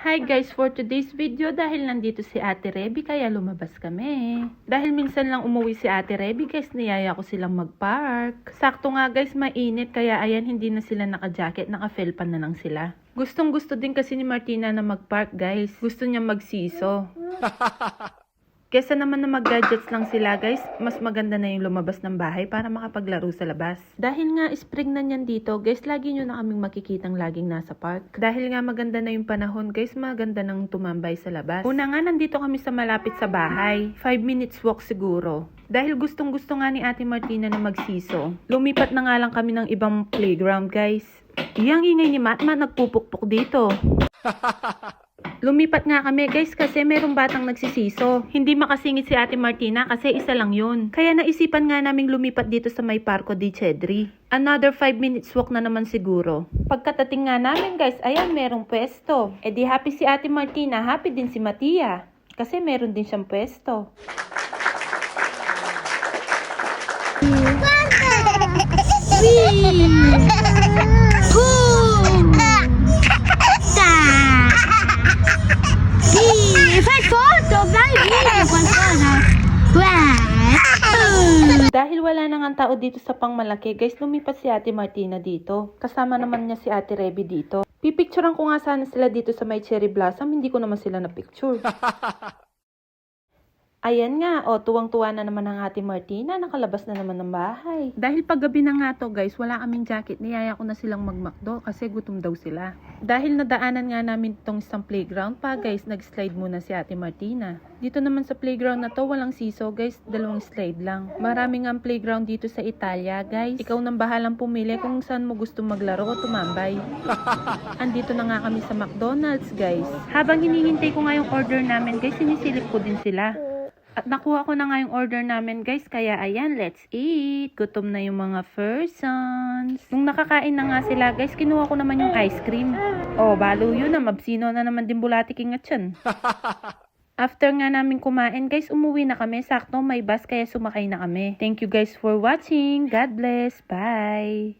Hi guys, for today's video, dahil nandito si Ate Reby, kaya lumabas kami. Dahil minsan lang umuwi si Ate Reby guys, niyaya ko silang mag-park. Sakto nga guys, mainit, kaya ayan, hindi na sila naka-jacket, naka-felpan na lang sila. Gustong gusto din kasi ni Martina na mag-park guys. Gusto niya magsiso. Kesa naman na mag-gadgets lang sila guys, mas maganda na yung lumabas ng bahay para makapaglaro sa labas. Dahil nga spring na niyan dito guys, lagi nyo na kaming makikitang laging nasa park. Dahil nga maganda na yung panahon guys, maganda nang tumambay sa labas. Una nga, nandito kami sa malapit sa bahay. 5 minutes walk siguro. Dahil gustong gusto nga ni Ate Martina na magsiso, lumipat na nga lang kami ng ibang playground guys. Iyang ingay ni Matma, nagpupukpok dito. Lumipat nga kami guys kasi merong batang nagsisiso. Hindi makasingit si Ate Martina kasi isa lang yun. Kaya naisipan nga naming lumipat dito sa may Parco di Cedri. Another 5 minutes walk na naman siguro. Pagkatating nga namin guys, ayan, merong pwesto. E di happy si Ate Martina, happy din si Matia. Kasi meron din siyang pwesto. Dahil wala na nga tao dito sa pangmalaki, guys, lumipat si Ate Martina dito. Kasama naman niya si Ate Reby dito. Pipicturean ko nga sana sila dito sa may cherry blossom, hindi ko naman sila na-picture. Ayan nga, tuwang-tuwa na naman ang Ate Martina, nakalabas na naman ng bahay. Dahil paggabi na nga to guys, wala kaming jacket, niyaya ko na silang magmakdo kasi gutom daw sila. Dahil nadaanan nga namin itong isang playground pa guys, nag-slide muna si Ate Martina. Dito naman sa playground na to, walang siso guys, 2 slide lang. Marami nga ang playground dito sa Italia guys. Ikaw nang bahalang pumili kung saan mo gusto maglaro o tumambay. Andito na nga kami sa McDonald's guys. Habang hinihintay ko nga yung order namin guys, sinisilip ko din sila. At nakuha ko na nga yung order namin guys, kaya ayan, let's eat. Gutom na yung mga persons. Nung nakakain na nga sila guys, kinuha ko naman yung ice cream. Balo yun na, mabsino na naman din bulati kingat yan. After nga namin kumain guys, umuwi na kami. Sakto may bus kaya sumakay na kami. Thank you guys for watching. God bless. Bye.